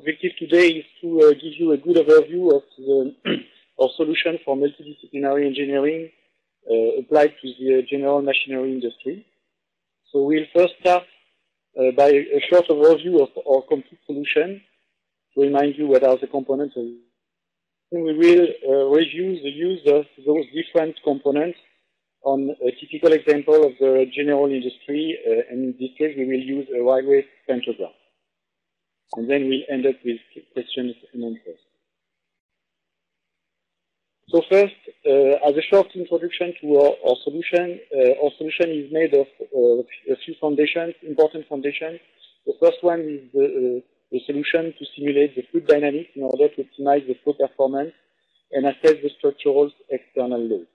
objective today is to give you a good overview of our solution for multidisciplinary engineering applied to the general machinery industry. So we'll first start by a short overview of our complete solution to remind you what are the components. And we will review the use of those different components on a typical example of the general industry, and in this case we will use a railway pantograph. And then we'll end up with questions and answers. So first, as a short introduction to our solution is made of a few foundations, important foundations. The first one is the solution to simulate the fluid dynamics in order to optimize the flow performance and assess the structural external load.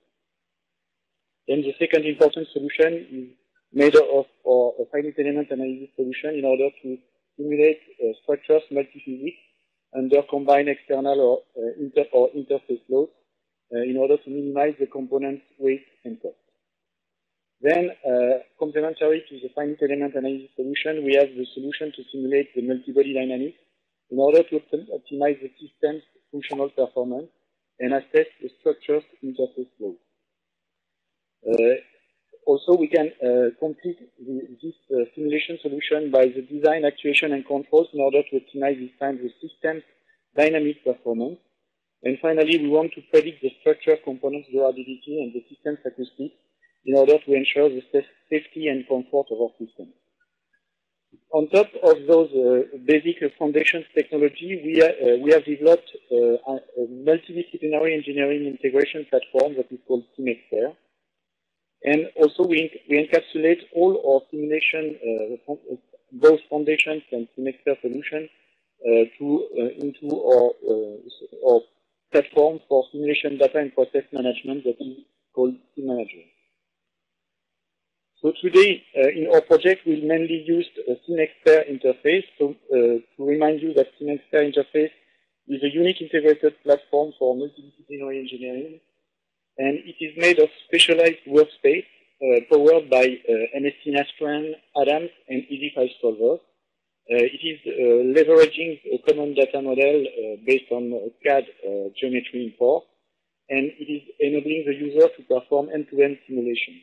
Then the second important solution is made of a finite element analysis solution in order to simulate structures multi-physics under combined external or interface loads in order to minimize the component's weight and cost. Then, complementary to the finite element analysis solution, we have the solution to simulate the multi-body dynamics in order to optimize the system's functional performance and assess the structure's interface load. Also, we can complete this simulation solution by the design, actuation, and controls in order to optimize this time the system's dynamic performance. And finally, we want to predict the structure, components, durability, and the system's acoustics in order to ensure the safety and comfort of our system. On top of those basic foundations technology, we have developed a multidisciplinary engineering integration platform that is called SimXpert. And also we encapsulate all our simulation, both foundations and SimXpert solution into our platform for simulation data and process management that is called SimManager. So today in our project we mainly used a SimXpert interface. So to remind you that SimXpert interface is a unique integrated platform for multidisciplinary engineering. And it is made of specialized workspace powered by MSC Nastran, Adams, and Easy File Solver. It is leveraging a common data model based on CAD geometry import, and it is enabling the user to perform end-to-end simulation.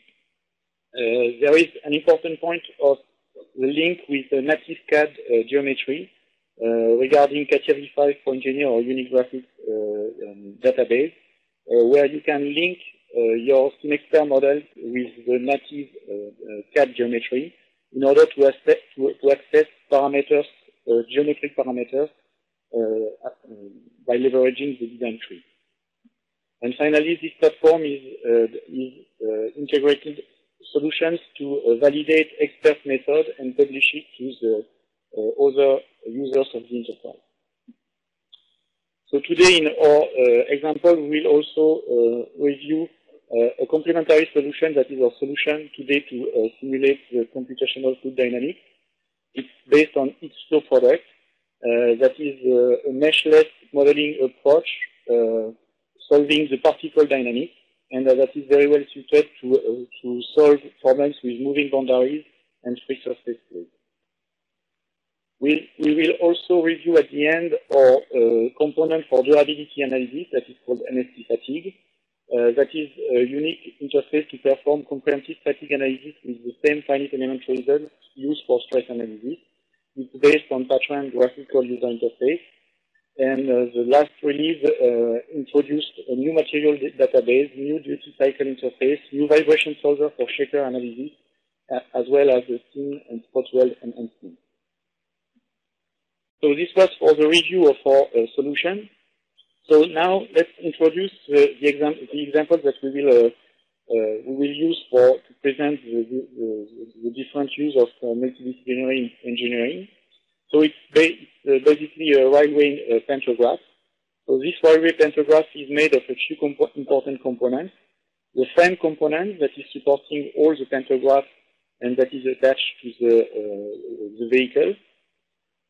There is an important point of the link with the native CAD geometry regarding CATIA V5 for engineer or unique graphics database, where you can link your SimXpert model with the native CAD geometry in order to access parameters, geometric parameters, by leveraging the design tree. And finally, this platform is integrated solutions to validate expert method and publish it to the other users of the enterprise. So today in our example, we will also review a complementary solution that is our solution today to simulate the computational fluid dynamics. It's based on XFlow product that is a meshless modeling approach solving the particle dynamics, and that is very well suited to solve problems with moving boundaries and free surface flow. We will also review at the end our component for durability analysis that is called MSC Fatigue. That is a unique interface to perform comprehensive fatigue analysis with the same finite element results used for stress analysis. It's based on pattern graphical user interface. And the last release introduced a new material database, new duty cycle interface, new vibration solver for shaker analysis, as well as the steam and spot weld enhancement. So this was for the review of our solution. So now let's introduce the examples that we will use to present the different use of multidisciplinary engineering. So it's basically a railway pantograph. So this railway pantograph is made of a few important components. The frame component that is supporting all the pantographs and that is attached to the vehicle.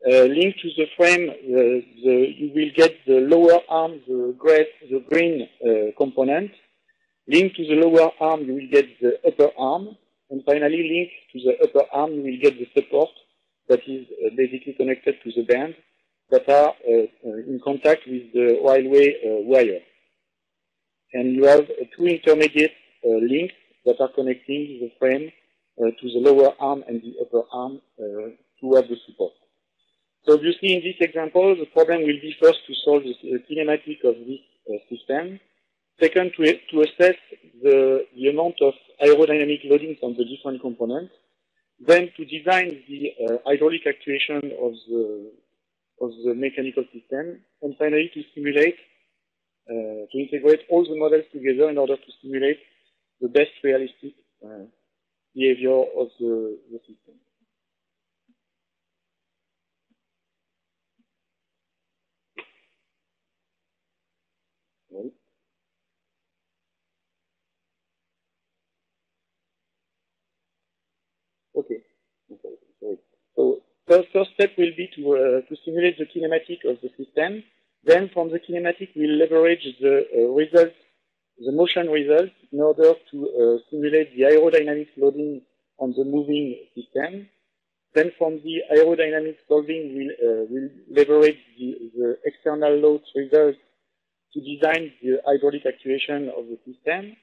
Linked to the frame, you will get the lower arm, the green component. Linked to the lower arm, you will get the upper arm. And finally, linked to the upper arm, you will get the support that is basically connected to the band that are in contact with the railway wire. And you have two intermediate links that are connecting the frame to the lower arm and the upper arm towards the support. So obviously in this example, the problem will be first to solve the kinematic of this system. Second, to assess the amount of aerodynamic loadings on the different components. Then to design the hydraulic actuation of the mechanical system. And finally to simulate, to integrate all the models together in order to simulate the best realistic behavior of the system. Right. Okay. Sorry. So first step will be to simulate the kinematic of the system. Then from the kinematic, we'll leverage the results, the motion results, in order to simulate the aerodynamic loading on the moving system. Then from the aerodynamic solving, we'll leverage the external loads results to design the hydraulic actuation of the system.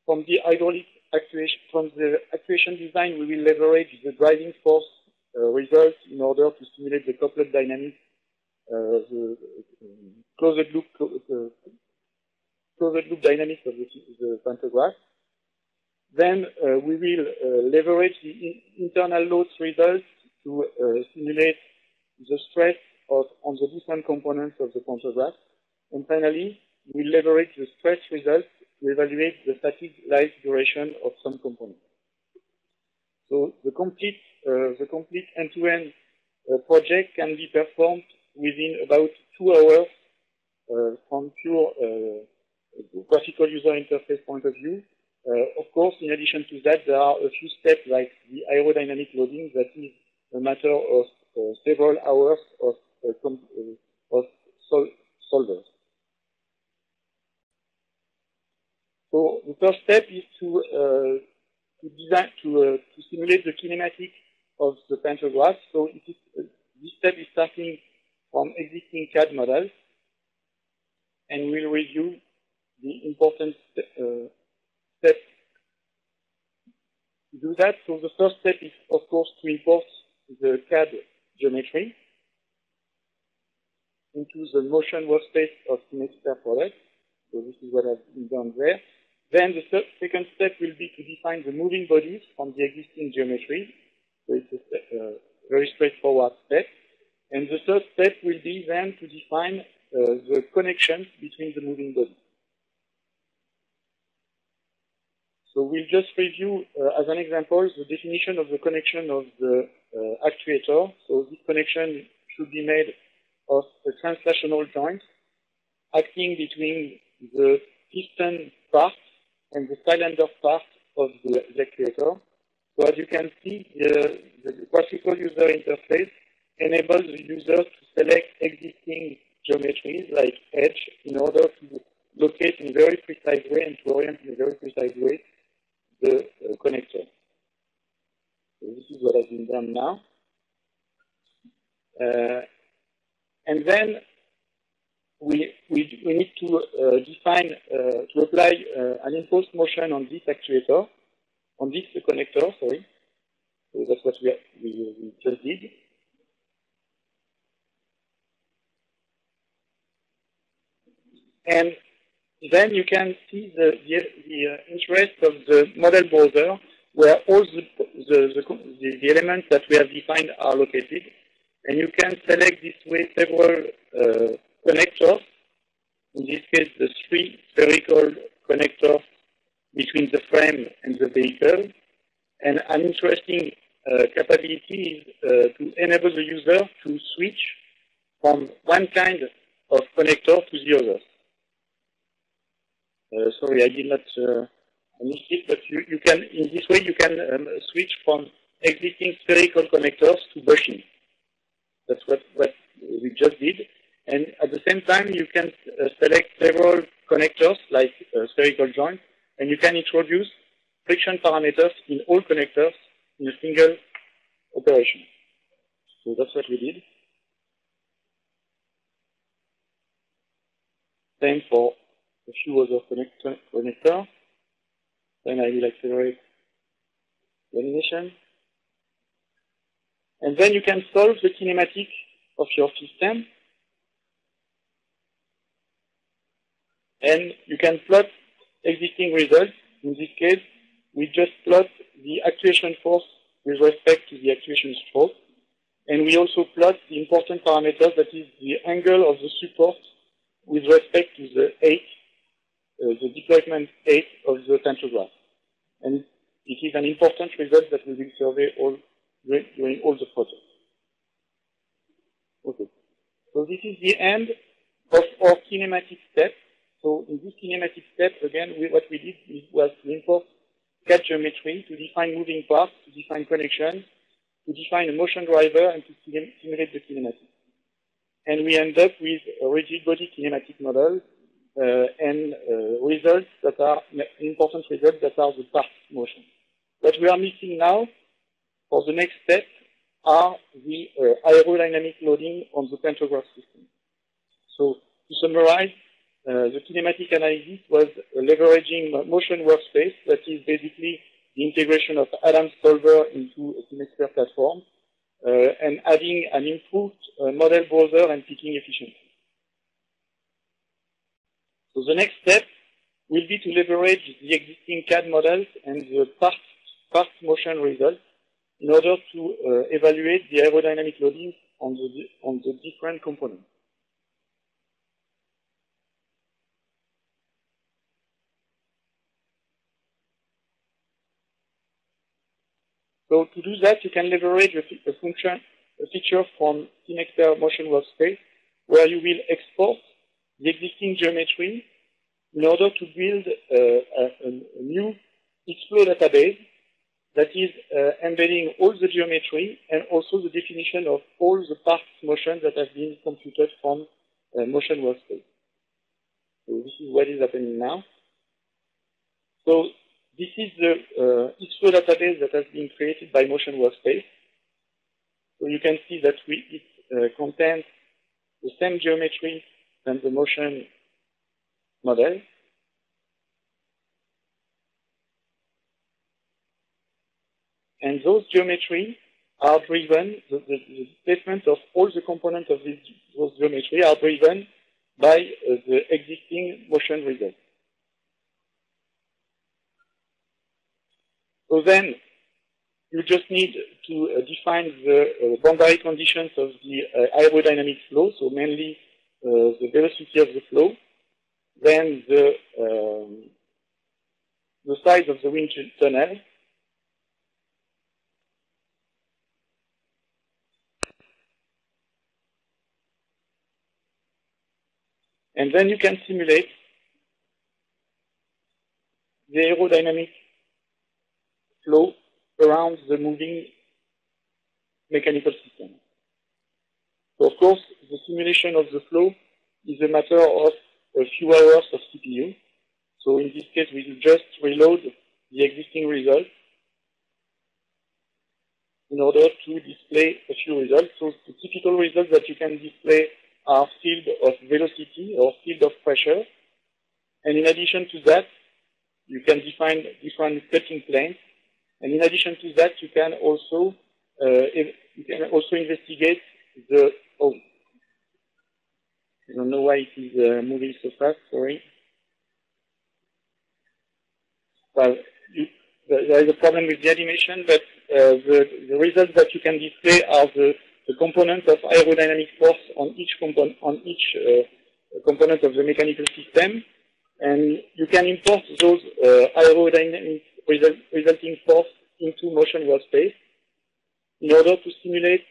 From the hydraulic actuation, from the actuation design, we will leverage the driving force results in order to simulate the couplet dynamics, the closed loop dynamics of the pantograph. Then we will leverage the internal loads results to simulate the stress on the different components of the pantograph. And finally, we leverage the stress results to evaluate the fatigue life duration of some components. So the complete end-to-end project can be performed within about 2 hours from pure graphical user interface point of view. Of course, in addition to that, there are a few steps like the aerodynamic loading that is a matter of several hours of solvers. So the first step is to simulate the kinematic of the pantograph. So this step is starting from existing CAD models, and we'll review the important steps to do that. So the first step is, of course, to import the CAD geometry into the motion workspace of SimXpert product. So this is what has been done there. Then the second step will be to define the moving bodies from the existing geometry. So it's a very straightforward step. And the third step will be then to define the connections between the moving bodies. So we'll just review, as an example, the definition of the connection of the actuator. So this connection should be made of a translational joint acting between the piston part and the cylinder part of the actuator. So as you can see, the graphical user interface enables the user to select existing geometries like edge in order to locate in a very precise way and to orient in a very precise way the connector. So this is what has been done now. And then we need to define, to apply an imposed motion on this actuator, on this connector, sorry. So that's what we just did. And then you can see the interest of the model browser, where all the elements that we have defined are located. And you can select this way several connectors. In this case, the 3 spherical connectors between the frame and the vehicle. And an interesting capability is to enable the user to switch from one kind of connector to the other. Sorry, I did not miss it, but you can, in this way, you can switch from existing spherical connectors to bushing. That's what we just did. And at the same time, you can select several connectors, like spherical joints, and you can introduce friction parameters in all connectors in a single operation. So that's what we did. same for a few other connectors. Then I will accelerate the animation. And then you can solve the kinematic of your system. And you can plot existing results. In this case, we just plot the actuation force with respect to the actuation stroke. And we also plot the important parameter, that is the angle of the support with respect to the deployment 8 of the pantograph. And it is an important result that we will survey during all the projects. Okay. So this is the end of our kinematic step. So in this kinematic step, again, what we did was to import CAD geometry to define moving parts, to define connections, to define a motion driver, and to simulate the kinematic. And we end up with a rigid body kinematic model and results that are important results that are the part motion. What we are missing now for the next step are the aerodynamic loading on the pantograph system. So to summarize, the kinematic analysis was leveraging motion workspace, that is basically the integration of Adams solver into a SimXpert platform, and adding an improved model browser and picking efficiency. So the next step will be to leverage the existing CAD models and the part motion results in order to evaluate the aerodynamic loading on the different components. So to do that, you can leverage a feature from SimXpert Motion Workspace, where you will export the existing geometry in order to build a new XFlow database that is embedding all the geometry and also the definition of all the parts motion that have been computed from Motion Workspace. So this is what is happening now. So this is the XFlow database that has been created by Motion Workspace. So you can see that it contains the same geometry than the motion model. And those geometry are driven, the displacement of all the components of those geometry are driven by the existing motion results. So then you just need to define the boundary conditions of the aerodynamic flow, so mainly the velocity of the flow, then the size of the wind tunnel, and then you can simulate the aerodynamic flow around the moving mechanical system. So of course, the simulation of the flow is a matter of a few hours of CPU. So in this case, we will just reload the existing results in order to display a few results. So the typical results that you can display are field of velocity or field of pressure. And in addition to that, you can define different cutting planes. And in addition to that, you can also investigate the, I don't know why it is moving so fast, sorry. Well, there is a problem with the animation, but the results that you can display are the components of aerodynamic force on each component of the mechanical system, and you can import those aerodynamic resulting force into Motion Workspace in order to simulate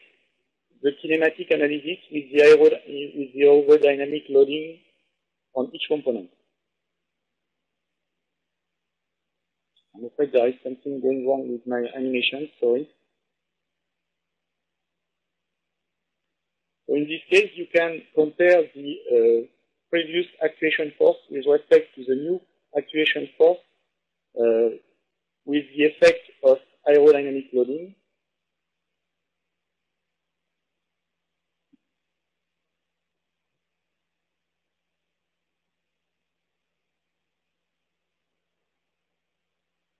the kinematic analysis with the aerodynamic loading on each component. I'm afraid there is something going wrong with my animation, sorry. So in this case, you can compare the previous actuation force with respect to the new actuation force with the effect of aerodynamic loading.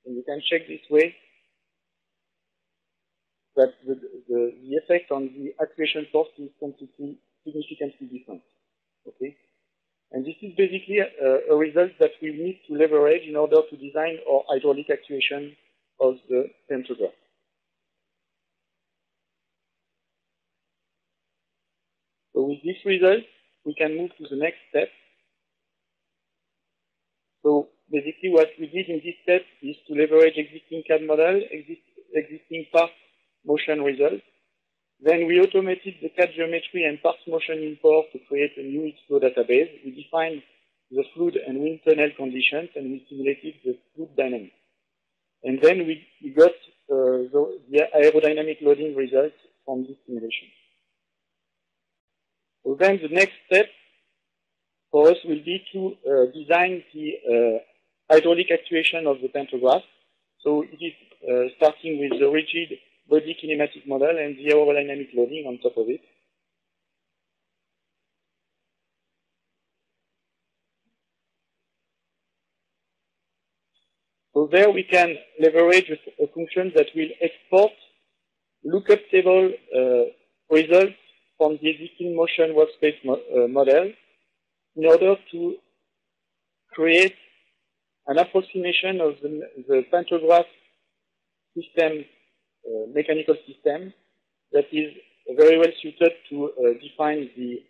and you can check this way that the effect on the actuation force is completely significantly different. Okay, and this is basically a result that we need to leverage in order to design our hydraulic actuation of the Pantograf. So with this result, we can move to the next step. So basically what we did in this step is to leverage existing CAD model, existing part motion results. Then we automated the CAD geometry and parts motion import to create a new XFlow database. We defined the fluid and wind tunnel conditions, and we simulated the fluid dynamics. And then we got the aerodynamic loading results from this simulation. So then the next step for us will be to design the hydraulic actuation of the Pantograf. So it is starting with the rigid body kinematic model and the aerodynamic loading on top of it. So there we can leverage a function that will export lookup table results from the existing motion workspace model in order to create an approximation of the Pantograf system, mechanical system, that is very well suited to define the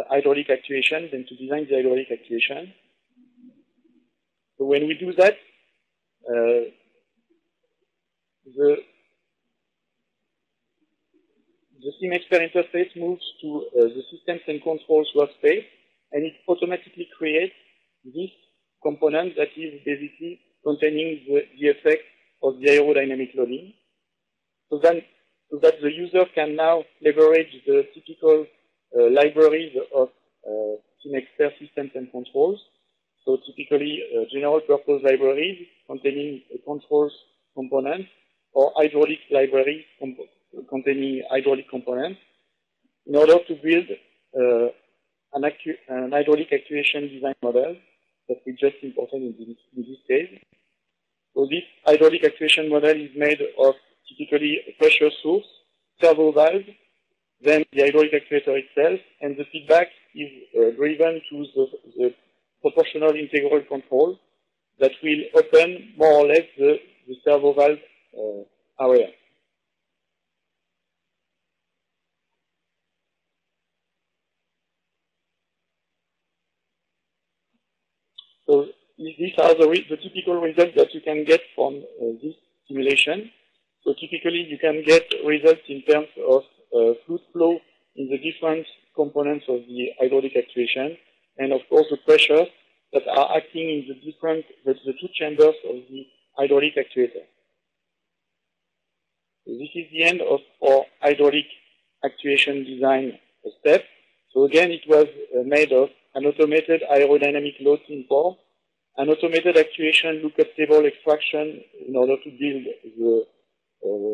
hydraulic actuation and to design the hydraulic actuation. So when we do that, the SimXpert interface moves to the systems and controls workspace, and it automatically creates this component that is basically containing the effect of the aerodynamic loading, so that the user can now leverage the typical libraries of SimXpert systems and controls. So typically general purpose libraries containing a controls component, or hydraulic libraries containing hydraulic components, in order to build an hydraulic actuation design model that we just imported in this case. So this hydraulic actuation model is made of typically a pressure source, servo valve, then the hydraulic actuator itself, and the feedback is driven to the proportional integral control that will open more or less the servo valve area. So these are the typical results that you can get from this simulation. So typically you can get results in terms of fluid flow in the different components of the hydraulic actuation, and of course the pressures that are acting in the two chambers of the hydraulic actuator. So this is the end of our hydraulic actuation design step. So again, it was made of an automated aerodynamic load import, an automated actuation lookup table extraction in order to build the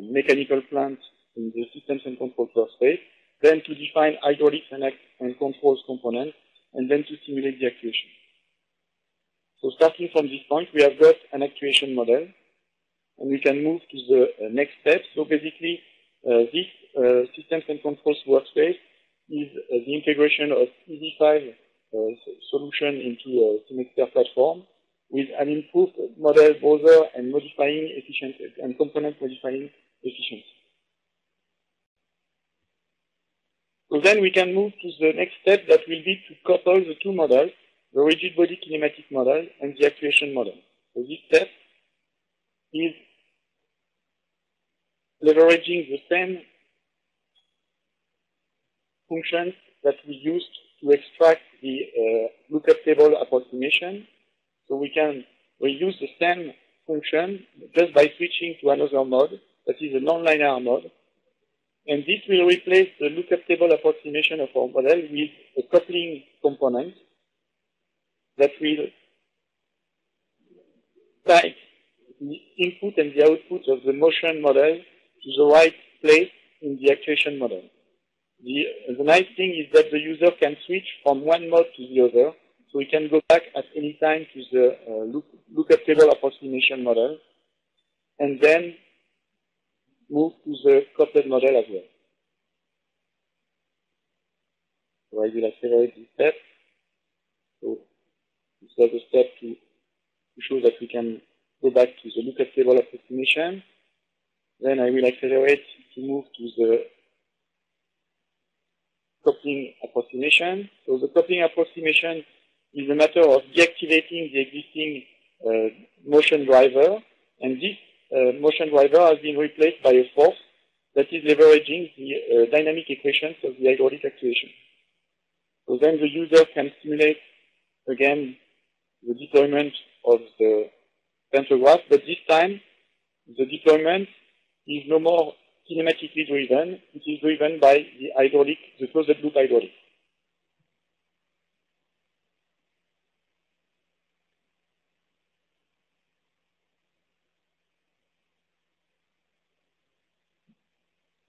mechanical plant in the systems and control workspace, then to define hydraulics and controls components, and then to simulate the actuation. So starting from this point, we have got an actuation model, and we can move to the next step. So basically, this systems and controls workspace is the integration of EZ5 solution into a SimXpert platform with an improved model browser and modifying efficiency and component modifying efficiency. So then we can move to the next step, that will be to couple the two models, the rigid body kinematic model and the actuation model. So this step is leveraging the same functions that we used to extract the lookup table approximation. So we can reuse the same function just by switching to another mode, that is a non-linear mode. And this will replace the lookup table approximation of our model with a coupling component that will tie the input and the output of the motion model to the right place in the actuation model. The nice thing is that the user can switch from one mode to the other, so we can go back at any time to the lookup table approximation model and then move to the coupled model as well. So I will accelerate this step. So this was a step to show that we can go back to the lookup table approximation. Then I will accelerate to move to the coupling approximation. So the coupling approximation is a matter of deactivating the existing motion driver, and this motion driver has been replaced by a force that is leveraging the dynamic equations of the hydraulic actuation. So then the user can simulate again the deployment of the pantograph, but this time the deployment is no more kinematically driven. It is driven by the hydraulic, the closed loop hydraulic.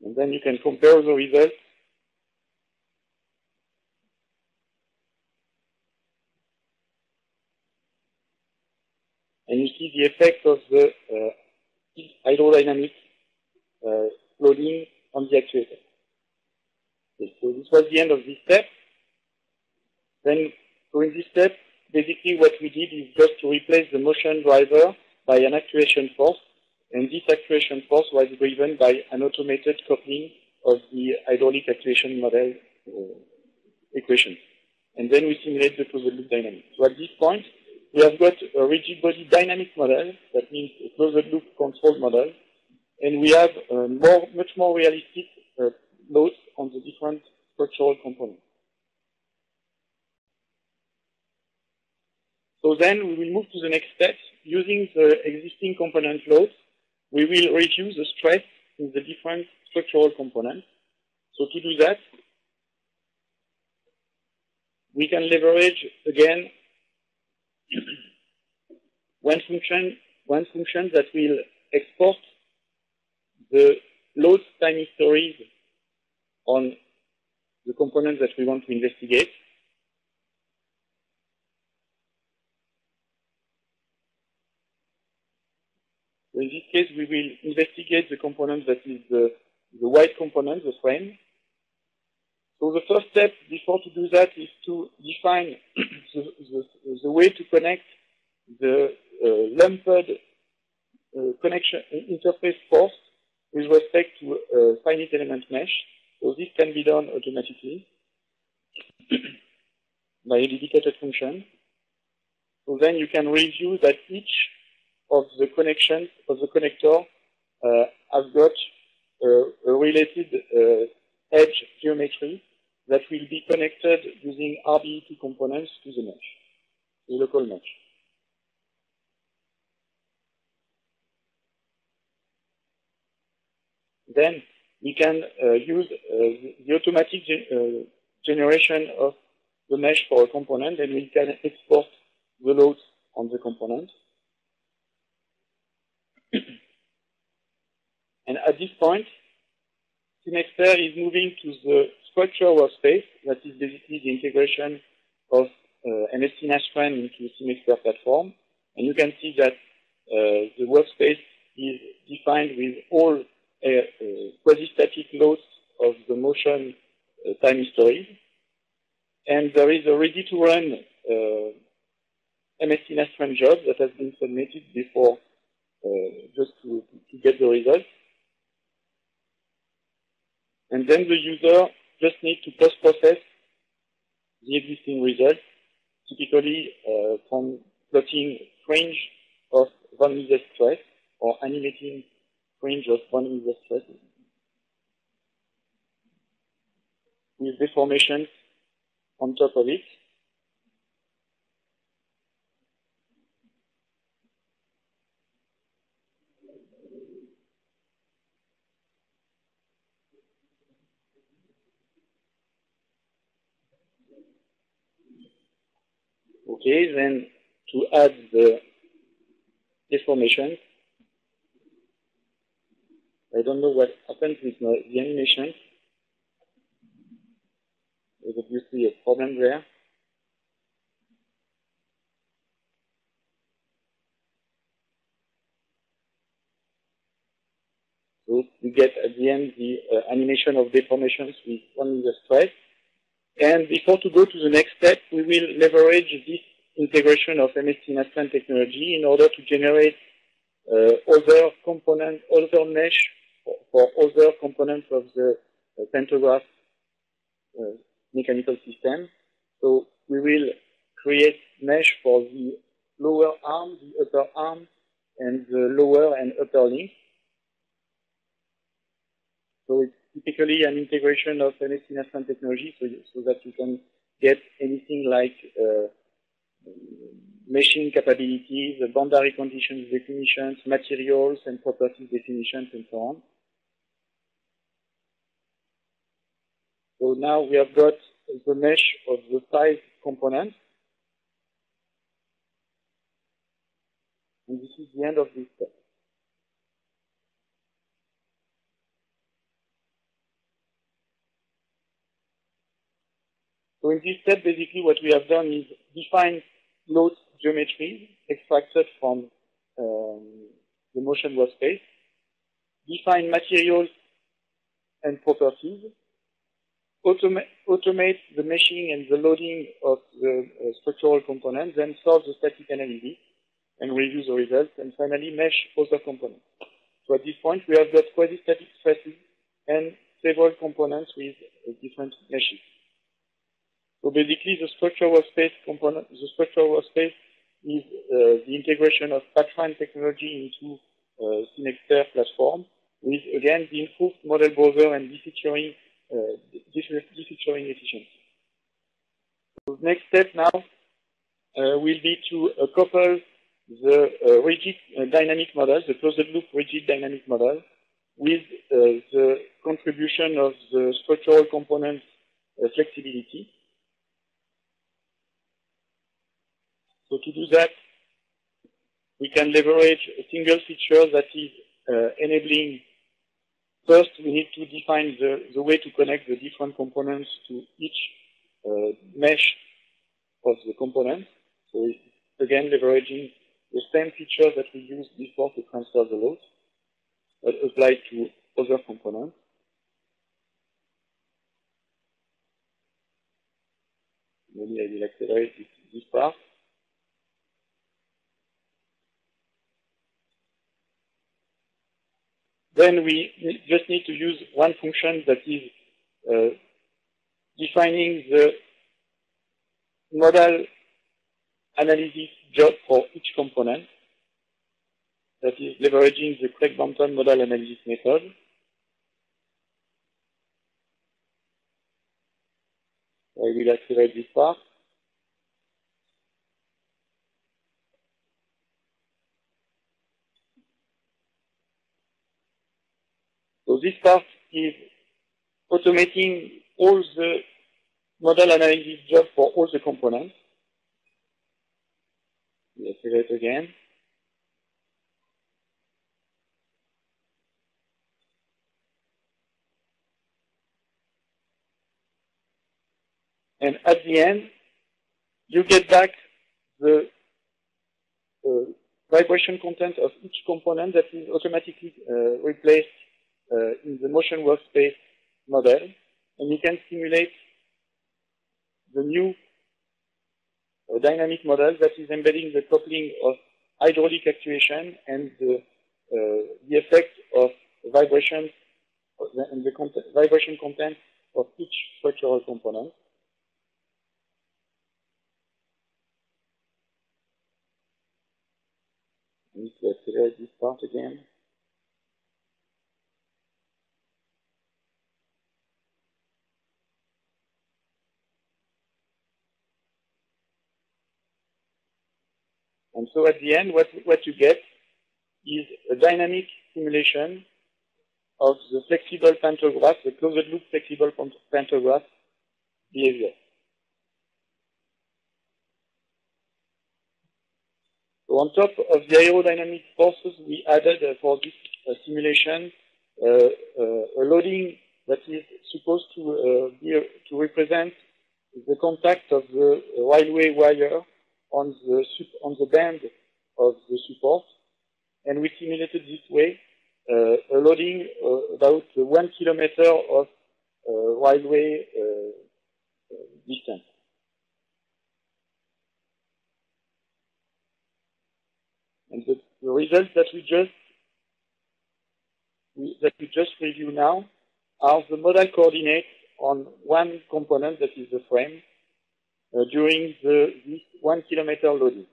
And then you can compare the results. And you see the effect of the hydrodynamic loading on the actuator. Okay, so this was the end of this step. Then, so in this step, basically what we did is just to replace the motion driver by an actuation force, and this actuation force was driven by an automated coupling of the hydraulic actuation model equation. And then we simulate the closed loop dynamics. So at this point, we have got a rigid body dynamic model, that means a closed loop control model, and we have much more realistic loads on the different structural components. So then we will move to the next step. Using the existing component loads, we will review the stress in the different structural components. So to do that, we can leverage again one function that will export the load time histories on the components that we want to investigate. So in this case, we will investigate the component that is the white component, the frame. So the first step before to do that is to define the way to connect the lumped connection interface force with respect to a finite element mesh. So this can be done automatically by a dedicated function. So then you can review that each of the connections of the connector has got a related edge geometry that will be connected using RBE2 components to the mesh, the local mesh. Then we can use the automatic generation of the mesh for a component, and we can export the loads on the component. And at this point, SimXpert is moving to the structure workspace, that is basically the integration of MSC Nastran into SimXpert platform. And you can see that the workspace is defined with all quasi-static loads of the motion time histories. And there is a ready-to-run MSC Nastran job that has been submitted before just to get the results. And then the user just needs to post-process the existing results, typically from plotting fringe of von Mises stress or animating fringe of von Mises stress with deformations on top of it. Okay, then to add the deformation, I don't know what happens with the animation. There's obviously a problem there. animation of deformations with only the stress. And before to go to the next step, we will leverage this integration of MSC Nastran technology in order to generate other components, other mesh for other components of the Pantograf mechanical system. So we will create mesh for the lower arm, the upper arm, and the lower and upper link. So it's typically an integration of MSC Nastran technology so that you can get anything like meshing capabilities, boundary conditions definitions, materials and properties definitions, and so on. So now we have got the mesh of the 5 components. And this is the end of this step. So in this step, basically what we have done is define load geometries extracted from the motion workspace, define materials and properties, automate the meshing and the loading of the structural components, then solve the static analysis and review the results, and finally mesh other components. So at this point, we have got quasi-static stresses and several components with different meshes. So basically, the structural workspace component, the structural workspace is the integration of Patran technology into SimXpert platform with, again, the improved model browser and defeaturing efficiency. So the next step now will be to couple the rigid dynamic model, the closed-loop rigid dynamic model, with the contribution of the structural component flexibility. So to do that, we can leverage a single feature that is enabling. First, we need to define the way to connect the different components to each mesh of the component. So it's, again, leveraging the same feature that we used before to transfer the load, but applied to other components. Maybe I will accelerate this part. Then we just need to use one function that is defining the model analysis job for each component. That is leveraging the Craig-Bampton model analysis method. I will accelerate this part. So this part is automating all the model analysis job for all the components. We accelerate again. And at the end, you get back the vibration content of each component that is automatically replaced in the motion workspace model, and you can simulate the new dynamic model that is embedding the coupling of hydraulic actuation and the effect of vibrations and the vibration content of each structural component. I need to accelerate this part again. And so at the end, what you get is a dynamic simulation of the flexible pantograph, the closed-loop flexible pantograph behavior. So on top of the aerodynamic forces, we added for this simulation a loading that is supposed to represent the contact of the railway wire on the band of the support, and we simulated this way a loading about 1 kilometer of railway distance. And the results that we just reviewed now are the modal coordinates on one component, that is the frame, during this 1 kilometer loading.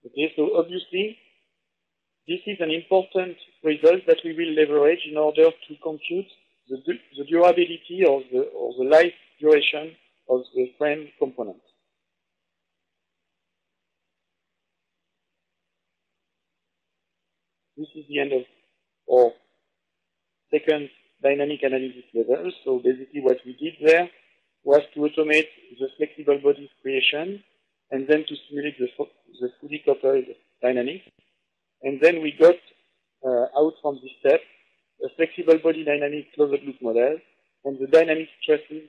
Okay, so obviously, this is an important result that we will leverage in order to compute the durability or the life duration of the frame component. This is the end of our second dynamic analysis level. So basically what we did there was to automate the flexible bodies creation and then to simulate the fully coupled dynamics. And then we got out from this step a flexible body dynamic closed loop model and the dynamic stresses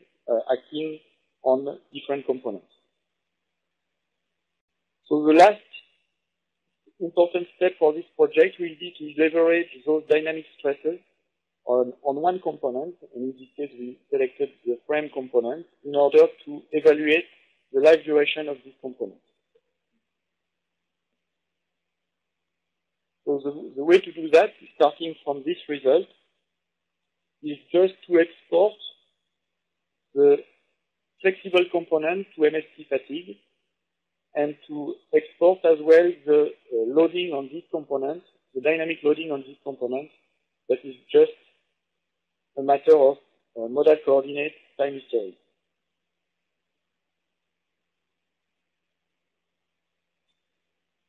acting on different components. So the last important step for this project will be to leverage those dynamic stresses on one component, and in this case we selected the frame component in order to evaluate the life duration of this component. So the way to do that, starting from this result, is just to export the flexible component to MSC fatigue and to export as well the loading on this component, the dynamic loading on this component, that is just a matter of modal coordinate time history.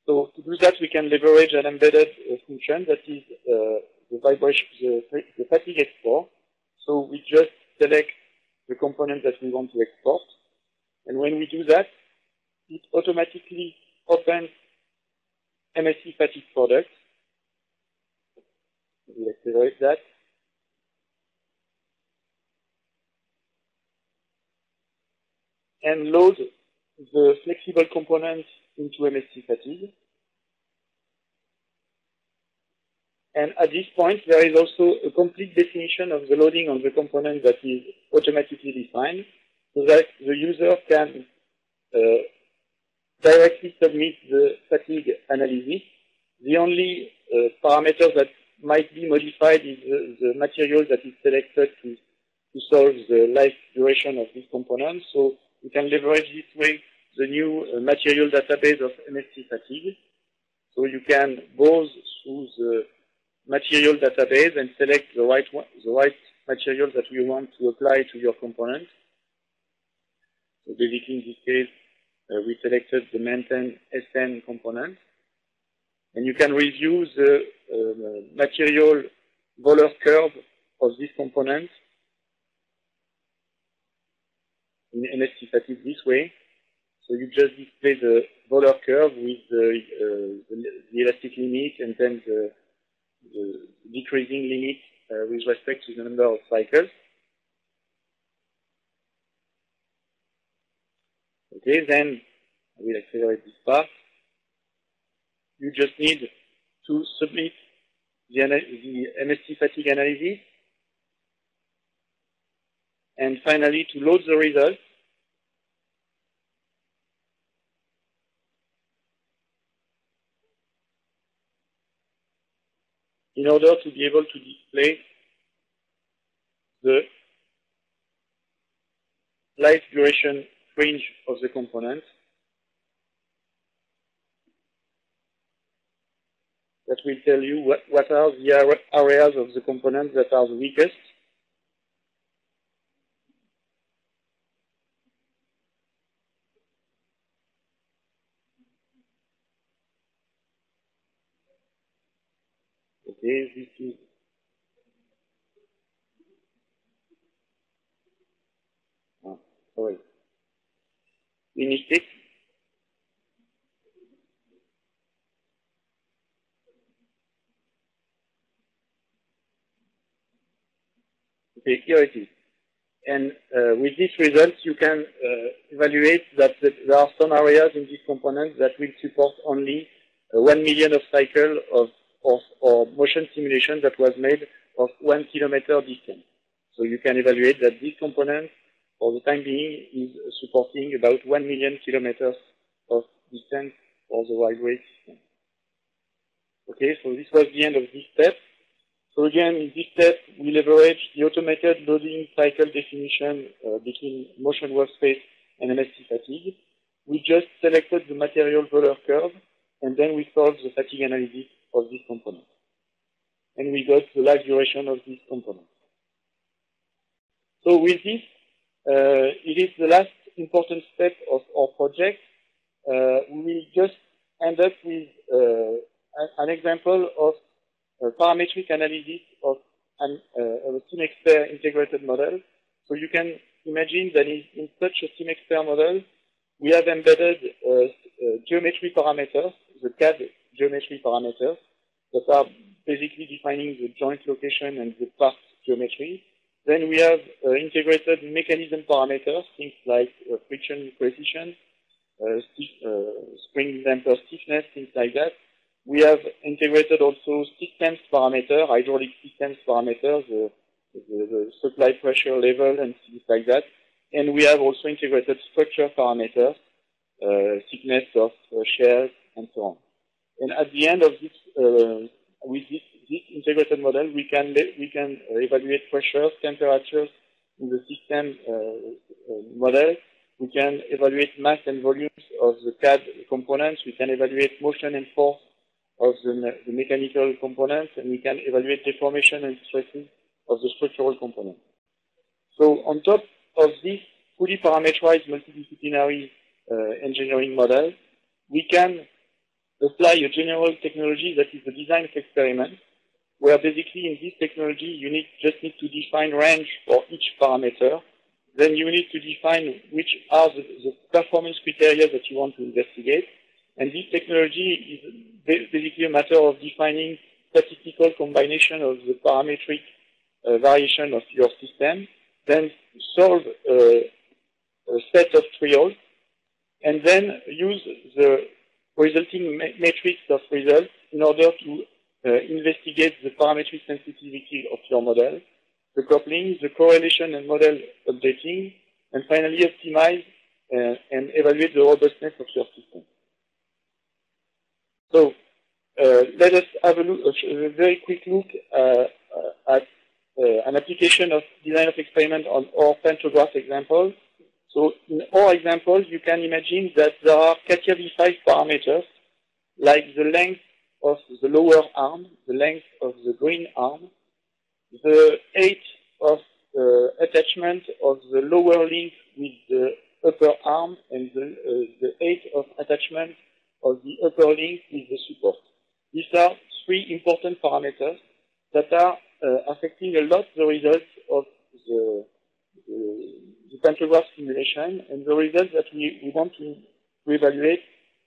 So to do that, we can leverage an embedded function that is the vibration, the fatigue export. So we just select the component that we want to export, and when we do that, it automatically opens MSC fatigue product. We'll accelerate that. And load the flexible component into MSC fatigue. And at this point, there is also a complete definition of the loading on the component that is automatically defined, so that the user can directly submit the fatigue analysis. The only parameter that might be modified is the material that is selected to solve the life duration of this component. So we can leverage this way the new material database of MSC fatigue. So you can browse through the material database and select the right material that you want to apply to your component. So basically in this case, we selected the maintain SN component. And you can review the material Wöhler curve of this component in MSC fatigue this way. So you just display the Wöhler curve with the elastic limit and then the decreasing limit with respect to the number of cycles. Okay, then I will accelerate this part. You just need to submit the MSC fatigue analysis, and finally to load the results. In order to be able to display the life duration range of the component. That will tell you what are the areas of the component that are the weakest. Okay, this is sorry. We missed it. Okay, here it is. And with these results, you can evaluate that there are some areas in this component that will support only 1 million of cycle of or motion simulation that was made of 1 kilometer distance. So you can evaluate that this component, for the time being, is supporting about 1 million kilometers of distance for the railway system. Okay, so this was the end of this step. So again, in this step, we leverage the automated loading cycle definition between motion workspace and MSC fatigue. We just selected the material Euler curve, and then we solved the fatigue analysis of this component. And we got the life duration of this component. So with this, it is the last important step of our project. We will just end up with an example of parametric analysis of a SimXpert integrated model. So you can imagine that in such a SimXpert model, we have embedded geometry parameters, the CAD geometry parameters, that are basically defining the joint location and the part geometry. Then we have integrated mechanism parameters, things like friction coefficient, spring damper stiffness, things like that. We have integrated also systems parameter, hydraulic systems parameters, the supply pressure level and things like that. And we have also integrated structure parameters, thickness of shells, and so on. And at the end of this, with this integrated model, we can evaluate pressures, temperatures in the system model. We can evaluate mass and volumes of the CAD components. We can evaluate motion and force of the mechanical components, and we can evaluate deformation and stresses of the structural components. So on top of this fully parameterized multidisciplinary engineering model, we can apply a general technology that is the design of experiment, where basically in this technology you just need to define range for each parameter. Then you need to define which are the performance criteria that you want to investigate. And this technology is basically a matter of defining statistical combination of the parametric variation of your system, then solve a set of trials, and then use the resulting matrix of results in order to investigate the parametric sensitivity of your model, the coupling, the correlation and model updating, and finally optimize and evaluate the robustness of your system. So let us have a very quick look at an application of design of experiment on our Pantograf example. So in our example, you can imagine that there are CATIA V5 parameters, like the length of the lower arm, the length of the green arm, the height of attachment of the lower link with the upper arm, and the height of attachment of the upper link with the support. These are three important parameters that are affecting a lot the results of the Pantograf simulation, and the results that we want to evaluate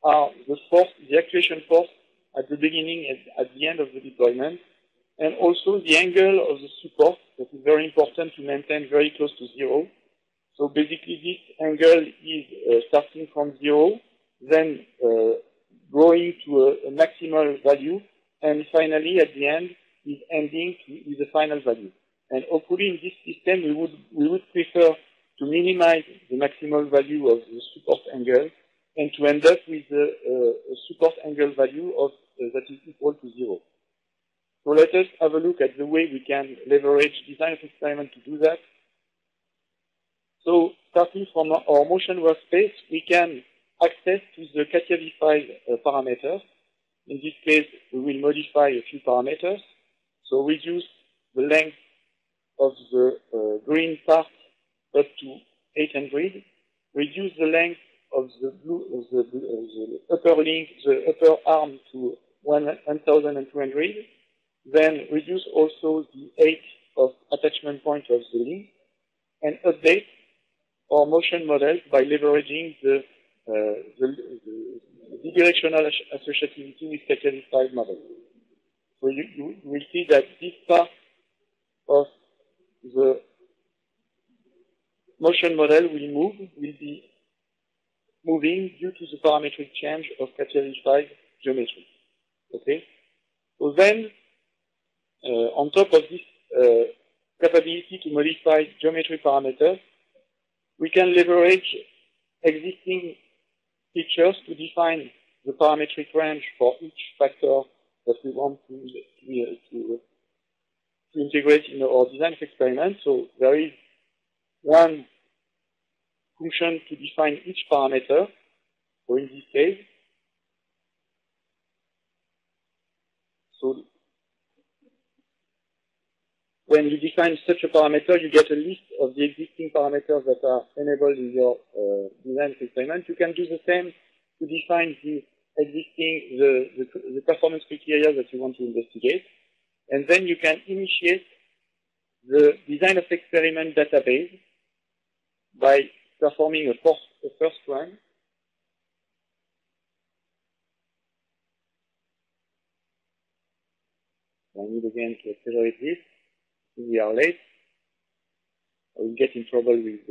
are the force, the actuation force at the beginning and at the end of the deployment, and also the angle of the support that is very important to maintain very close to zero. So basically this angle is starting from zero, then growing to a maximal value, and finally at the end is ending with the final value. And hopefully in this system we would prefer to minimize the maximal value of the support angle and to end up with a support angle value of that is equal to zero. So let us have a look at the way we can leverage design of experiment to do that. So starting from our motion workspace, we can access to the CATIA V5 parameters. In this case, we will modify a few parameters. So reduce the length of the green part up to 800. Reduce the length of the upper link, the upper arm to 1,200. Then reduce also the height of attachment point of the link, and update our motion models by leveraging the bidirectional associativity with CATIA V5 model. So you will see that this part of the motion model will be moving due to the parametric change of CATIA V5 geometry. Okay? So then, on top of this capability to modify geometry parameters, we can leverage existing features to define the parametric range for each factor that we want to integrate in our design of experiment. So there is one function to define each parameter. So in this case, so when you define such a parameter, you get a list of the existing parameters that are enabled in your design of experiment. You can do the same to define the existing, the performance criteria that you want to investigate. And then you can initiate the design of experiment database by performing a first run. I need again to accelerate this. We are late. I will get in trouble with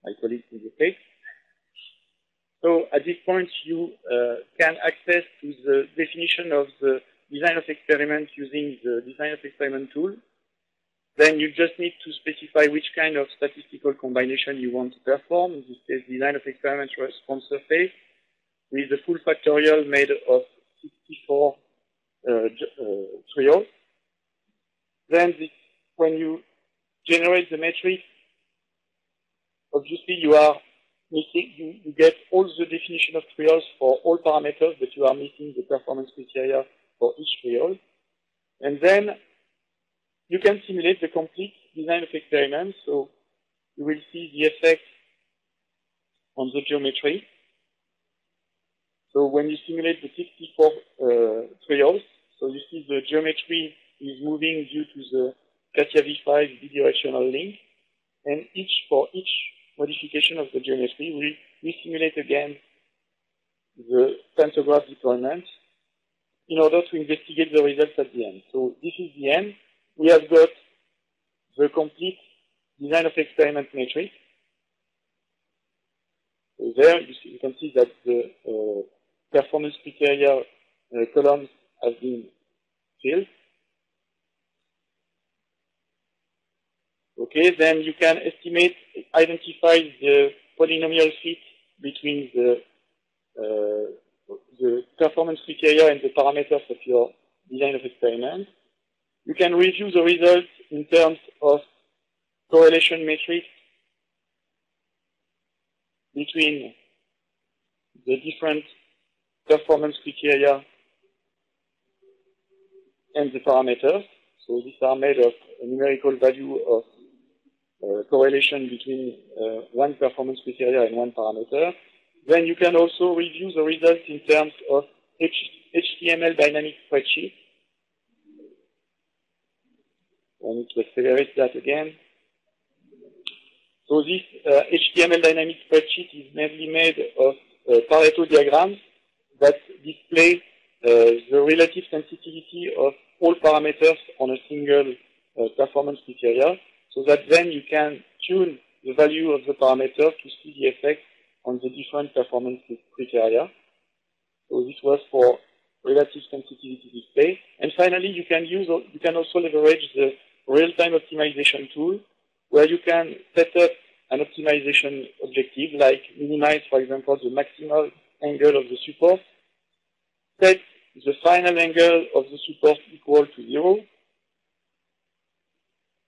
my colleagues in the States. So at this point, you can access to the definition of the design of experiment using the design of experiment tool. Then you just need to specify which kind of statistical combination you want to perform. In this case, design of experiment response surface with the full factorial made of 64 trials. Then when you generate the metric, obviously you are missing, you get all the definition of trials for all parameters, but you are missing the performance criteria for each trial. And then you can simulate the complete design of experiment. So you will see the effect on the geometry. So when you simulate the 64 trials, so you see the geometry is moving due to the CATIA V5 bidirectional link. And for each modification of the geometry, we simulate again the Pantograf deployment in order to investigate the results at the end. So this is the end. We have got the complete design of experiment matrix. So there you can see that the performance criteria columns have been filled. Okay, then you can identify the polynomial fit between the performance criteria and the parameters of your design of experiment. You can review the results in terms of correlation metrics between the different performance criteria and the parameters. So these are made of a numerical value of correlation between one performance criteria and one parameter. Then you can also review the results in terms of HTML dynamic spreadsheet. I need to accelerate that again. So this HTML dynamic spreadsheet is mainly made of Pareto diagrams that display the relative sensitivity of all parameters on a single performance criteria, so that then you can tune the value of the parameter to see the effect on the different performance criteria. So this was for relative sensitivity display. And finally, you can also leverage the real-time optimization tool, where you can set up an optimization objective, like minimize, for example, the maximal angle of the support, set the final angle of the support equal to 0,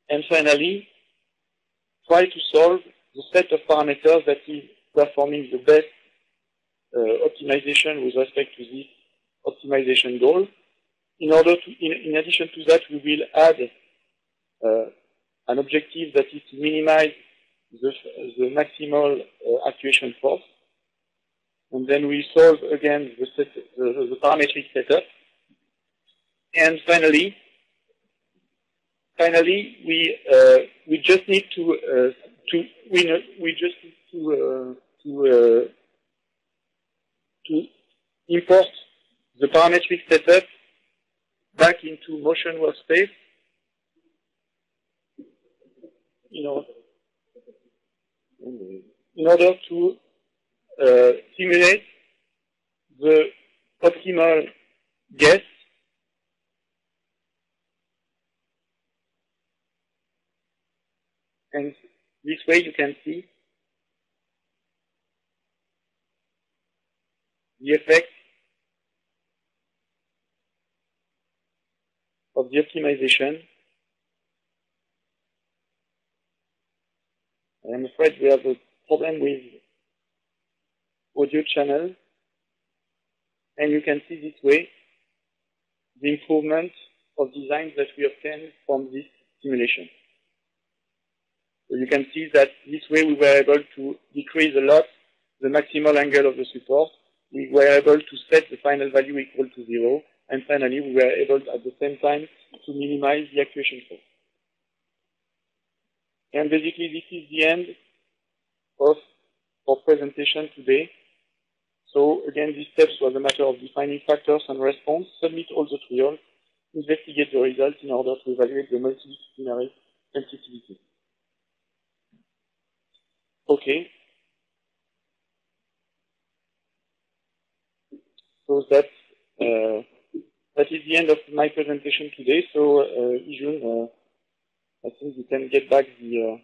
and finally, try to solve the set of parameters that is performing the best optimization with respect to this optimization goal. In addition to that, we will add an objective that is to minimize the maximal actuation force. And then we solve again the parametric setup. And finally, we just need to import the parametric setup back into Motion Workspace in order to simulate the optimal guess And this way you can see the effect of the optimization. I'm afraid we have a problem with audio channel, and you can see this way the improvement of designs that we obtained from this simulation. So you can see that this way we were able to decrease a lot the maximal angle of the support. We were able to set the final value equal to 0, and finally we were able at the same time to minimize the actuation force. And basically this is the end of our presentation today. So again, these steps was a matter of defining factors and response, submit all the trials, investigate the results in order to evaluate the multidisciplinary sensitivity. Okay. So that is the end of my presentation today. So, Ijun, I think you can get back the